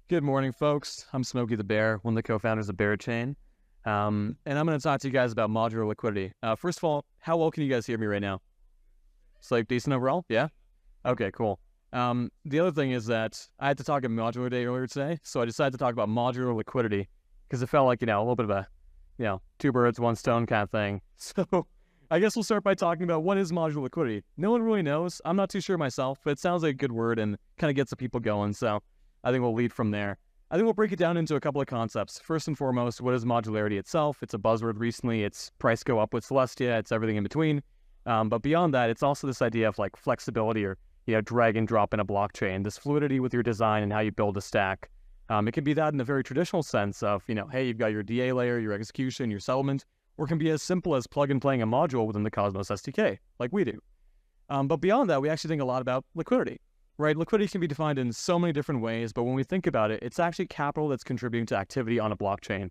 Good morning, folks. I'm Smokey the Bear, one of the co-founders of Berachain, and I'm going to talk to you guys about modular liquidity. First of all, how well can you guys hear me right now? It's like decent overall? Yeah? Okay, cool. The other thing is that I had to talk at Modular Day earlier today, so I decided to talk about modular liquidity because it felt like, a little bit of a, two birds, one stone kind of thing. So I guess we'll start by talking about what is modular liquidity. No one really knows. I'm not too sure myself, but it sounds like a good word and kind of gets the people going, so I think we'll lead from there. I think we'll break it down into a couple of concepts. First and foremost, what is modularity itself? It's a buzzword recently. It's price go up with Celestia. It's everything in between. But beyond that, it's also this idea of like flexibility or, drag and drop in a blockchain, this fluidity with your design and how you build a stack. It can be that in a very traditional sense of, hey, you've got your DA layer, your execution, your settlement, or it can be as simple as plug and playing a module within the Cosmos SDK, like we do. But beyond that, we actually think a lot about liquidity. Right, liquidity can be defined in so many different ways, but when we think about it, it's actually capital that's contributing to activity on a blockchain.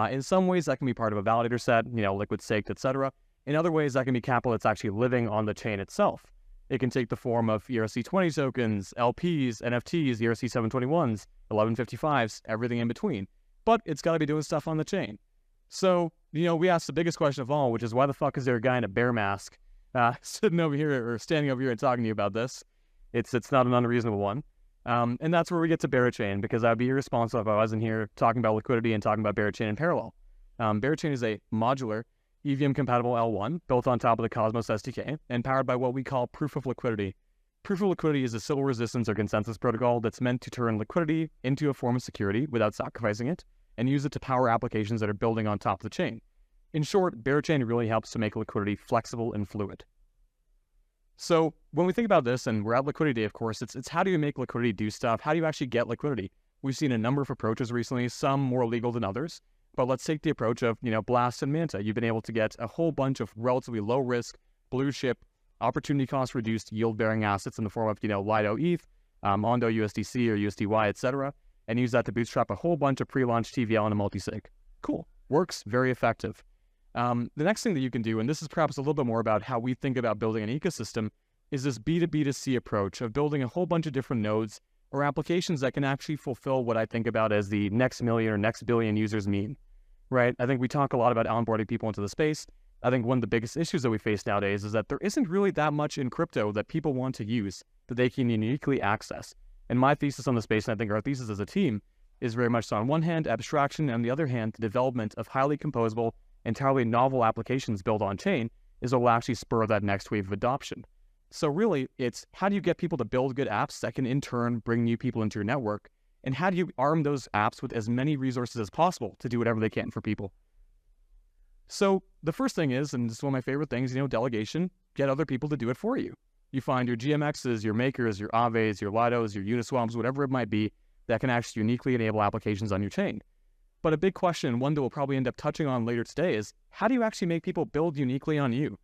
In some ways, that can be part of a validator set, liquid staked, etc. In other ways, that can be capital that's actually living on the chain itself. It can take the form of ERC20 tokens, LPs, NFTs, ERC721s, 1155s, everything in between. But it's got to be doing stuff on the chain. So, we asked the biggest question of all, which is why the fuck is there a guy in a bear mask sitting over here or standing over here and talking to you about this? It's not an unreasonable one. And that's where we get to Berachain, because I'd be irresponsible if I wasn't here talking about liquidity and talking about Berachain in parallel. Berachain is a modular, EVM-compatible L1 built on top of the Cosmos SDK and powered by what we call proof of liquidity. Proof of liquidity is a civil resistance or consensus protocol that's meant to turn liquidity into a form of security without sacrificing it and use it to power applications that are building on top of the chain. In short, Berachain really helps to make liquidity flexible and fluid. So when we think about this, and we're at Liquidity Day, of course, it's how do you make liquidity do stuff? How do you actually get liquidity? We've seen a number of approaches recently, some more legal than others. But let's take the approach of, Blast and Manta. You've been able to get a whole bunch of relatively low risk, blue chip, opportunity cost reduced yield bearing assets in the form of, Lido ETH, Ondo USDC or USDY, etc., and use that to bootstrap a whole bunch of pre-launch TVL and a multisig. Cool. Works. Very effective. The next thing that you can do, and this is perhaps a little bit more about how we think about building an ecosystem, is this B2B2C approach of building a whole bunch of different nodes or applications that can actually fulfill what I think about as the next million or next billion users mean, right? I think we talk a lot about onboarding people into the space. I think one of the biggest issues that we face nowadays is that there isn't really that much in crypto that people want to use that they can uniquely access. And my thesis on the space, and I think our thesis as a team, is very much so on one hand, abstraction, and on the other hand, the development of highly composable, entirely novel applications built on chain is what will actually spur that next wave of adoption. So really, it's how do you get people to build good apps that can in turn bring new people into your network, and how do you arm those apps with as many resources as possible to do whatever they can for people? So the first thing is, and this is one of my favorite things, delegation, get other people to do it for you. You find your GMXs, your makers, your Aves, your Lidos, your Uniswaps, whatever it might be, that can actually uniquely enable applications on your chain. But a big question, one that we'll probably end up touching on later today, is how do you actually make people build uniquely on you?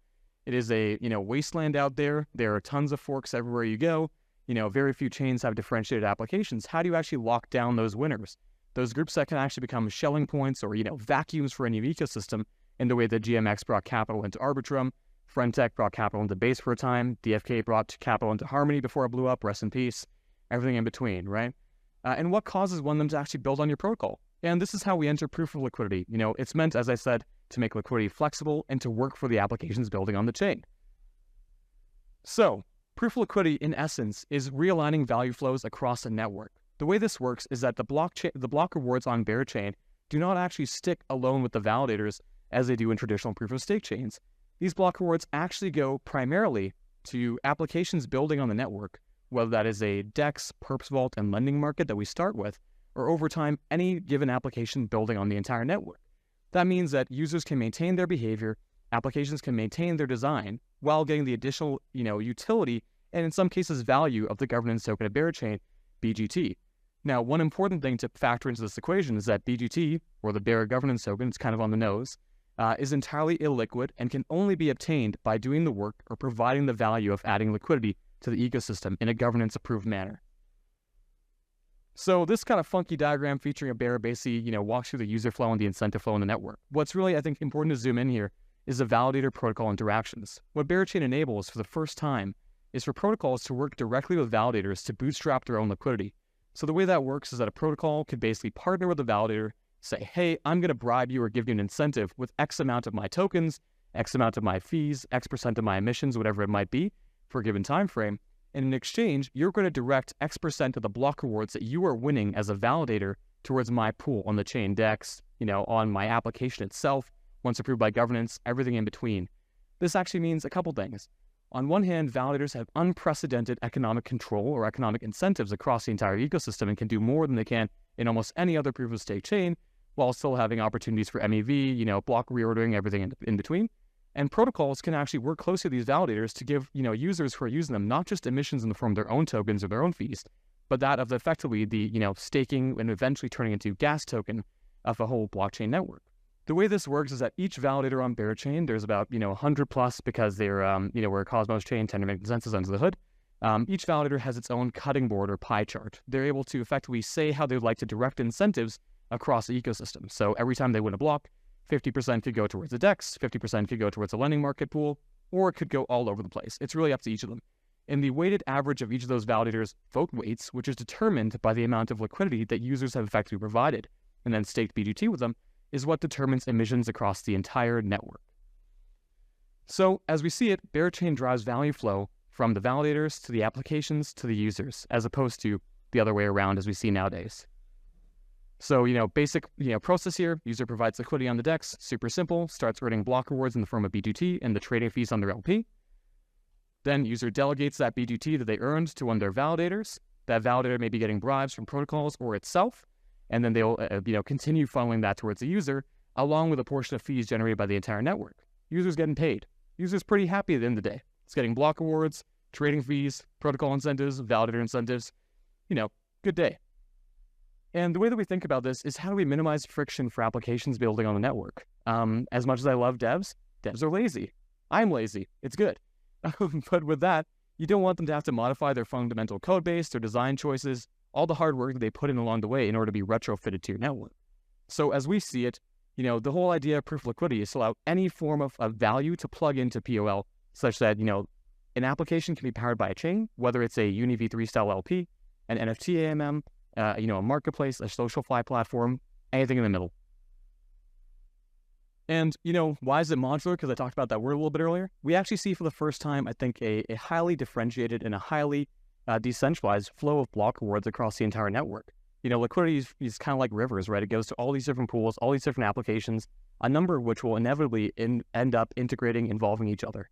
It is a wasteland out there. There are tons of forks everywhere you go. Very few chains have differentiated applications. How do you actually lock down those winners? Those groups that can actually become shelling points or vacuums for a new ecosystem in the way that GMX brought capital into Arbitrum, Friendtech brought capital into Base for a time, DFK brought capital into Harmony before it blew up, rest in peace, everything in between, right? And what causes one of them to actually build on your protocol? And this is how we enter proof of liquidity. It's meant, as I said, to make liquidity flexible and to work for the applications building on the chain. So, proof of liquidity, in essence, is realigning value flows across a network. The way this works is that the block rewards on Berachain do not actually stick alone with the validators as they do in traditional proof of stake chains. These block rewards actually go primarily to applications building on the network, whether that is a DEX, Perps Vault, and lending market that we start with, or over time, any given application building on the entire network. That means that users can maintain their behavior, applications can maintain their design, while getting the additional, utility, and in some cases, value of the governance token of Berachain, BGT. Now, one important thing to factor into this equation is that BGT, or the BERA governance token, it's kind of on the nose, is entirely illiquid and can only be obtained by doing the work or providing the value of adding liquidity to the ecosystem in a governance-approved manner. So this kind of funky diagram featuring a bear basically, walks through the user flow and the incentive flow in the network. What's really, I think, important to zoom in here is the validator protocol interactions. What Berachain enables for the first time is for protocols to work directly with validators to bootstrap their own liquidity. So the way that works is that a protocol could basically partner with a validator, say, hey, I'm going to bribe you or give you an incentive with X amount of my tokens, X amount of my fees, X% of my emissions, whatever it might be for a given time frame. And in exchange, you're going to direct X% of the block rewards that you are winning as a validator towards my pool on the chain DEX, on my application itself, once approved by governance, everything in between. This actually means a couple things. On one hand, validators have unprecedented economic control or economic incentives across the entire ecosystem and can do more than they can in almost any other proof-of-stake chain, while still having opportunities for MEV, block reordering, everything in between. And protocols can actually work closely with these validators to give, users who are using them not just emissions in the form of their own tokens or their own fees, but that of effectively the, staking and eventually turning into gas token of a whole blockchain network. The way this works is that each validator on Berachain, there's about, 100 plus because they're, we're a Cosmos chain, tend to make consensus under the hood. Each validator has its own cutting board or pie chart. They're able to effectively say how they'd like to direct incentives across the ecosystem. So every time they win a block, 50% could go towards the DEX, 50% could go towards a lending market pool, or it could go all over the place. It's really up to each of them. And the weighted average of each of those validators' vote weights, which is determined by the amount of liquidity that users have effectively provided, and then staked BGT with them, is what determines emissions across the entire network. So as we see it, Berachain drives value flow from the validators to the applications to the users, as opposed to the other way around as we see nowadays. So, basic, process here, user provides liquidity on the DEX, super simple, starts earning block rewards in the form of BGT and the trading fees on their LP. Then user delegates that BGT that they earned to one of their validators. That validator may be getting bribes from protocols or itself, and then they'll, continue funneling that towards the user, along with a portion of fees generated by the entire network. User's getting paid. User's pretty happy at the end of the day. It's getting block rewards, trading fees, protocol incentives, validator incentives. Good day. And the way that we think about this is how do we minimize friction for applications building on the network? As much as I love devs are lazy. I'm lazy. It's good. But with that, you don't want them to have to modify their fundamental code base, their design choices, all the hard work that they put in along the way in order to be retrofitted to your network. So as we see it, the whole idea of proof of liquidity is to allow any form of value to plug into POL such that, an application can be powered by a chain, whether it's a UniV3 style LP, an NFT AMM, a marketplace, a social fly platform, anything in the middle. And, why is it modular? Because I talked about that word a little bit earlier. We actually see for the first time, I think, a highly differentiated and a highly decentralized flow of block rewards across the entire network. Liquidity is kind of like rivers, right? It goes to all these different pools, all these different applications, a number of which will inevitably end up integrating, involving each other,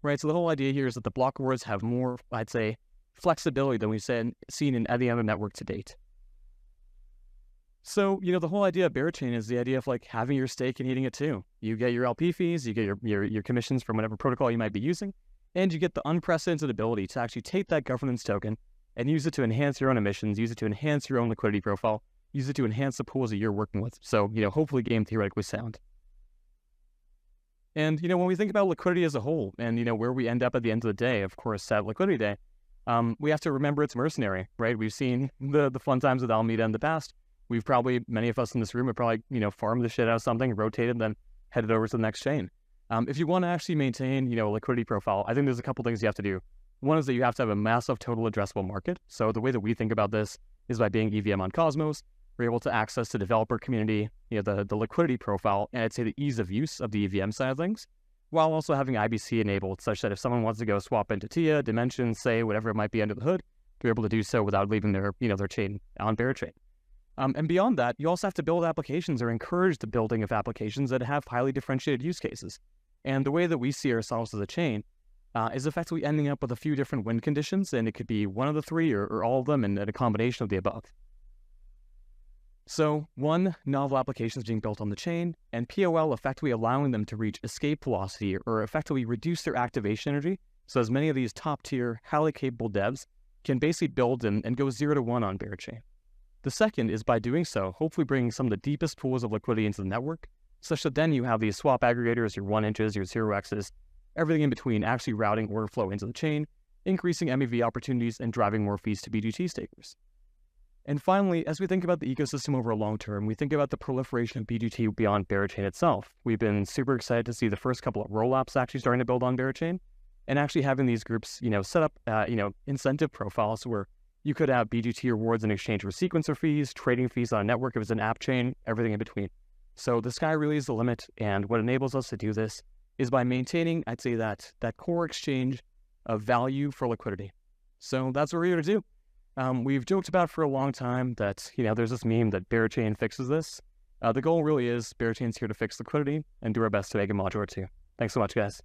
right? So the whole idea here is that the block rewards have more, I'd say, flexibility than we've seen in any other network to date. So, the whole idea of Berachain is the idea of like having your stake and eating it too. You get your LP fees, you get your commissions from whatever protocol you might be using, and you get the unprecedented ability to actually take that governance token and use it to enhance your own emissions, use it to enhance your own liquidity profile, use it to enhance the pools that you're working with. So, hopefully game theoretically sound. And, when we think about liquidity as a whole and, where we end up at the end of the day, of course, at Liquidity Day, we have to remember it's mercenary, right? We've seen the fun times with Alameda in the past. We've probably, many of us in this room have probably, farmed the shit out of something, rotated, then headed over to the next chain. If you want to actually maintain, a liquidity profile, I think there's a couple things you have to do. One is that you have to have a massive total addressable market. So the way that we think about this is by being EVM on Cosmos, we're able to access the developer community, the liquidity profile, and I'd say the ease of use of the EVM side of things, while also having IBC enabled such that if someone wants to go swap into TIA, Dimension, say, whatever it might be under the hood, they're able to do so without leaving their, their chain on Berachain. And beyond that, you also have to build applications or encourage the building of applications that have highly differentiated use cases. And the way that we see ourselves as a chain is effectively ending up with a few different win conditions, and it could be one of the three or all of them and a combination of the above. So, one, novel applications being built on the chain, and POL effectively allowing them to reach escape velocity or effectively reduce their activation energy, so as many of these top-tier, highly capable devs can basically build and go 0 to 1 on Berachain. The second is by doing so, hopefully bringing some of the deepest pools of liquidity into the network, such that then you have these swap aggregators, your 1inches, your 0x's, everything in between actually routing order flow into the chain, increasing MEV opportunities, and driving more fees to BGT stakers. And finally, as we think about the ecosystem over a long term, we think about the proliferation of BGT beyond Berachain itself. We've been super excited to see the first couple of rollups actually starting to build on Berachain, and actually having these groups, set up, incentive profiles where, You could have BGT rewards in exchange for sequencer fees, trading fees on a network if it's an app chain, everything in between. So the sky really is the limit, and what enables us to do this is by maintaining, I'd say, that core exchange of value for liquidity. So that's what we're here to do. We've joked about for a long time that, there's this meme that Berachain fixes this. The goal really is Berachain's here to fix liquidity and do our best to make it modular too. Thanks so much, guys.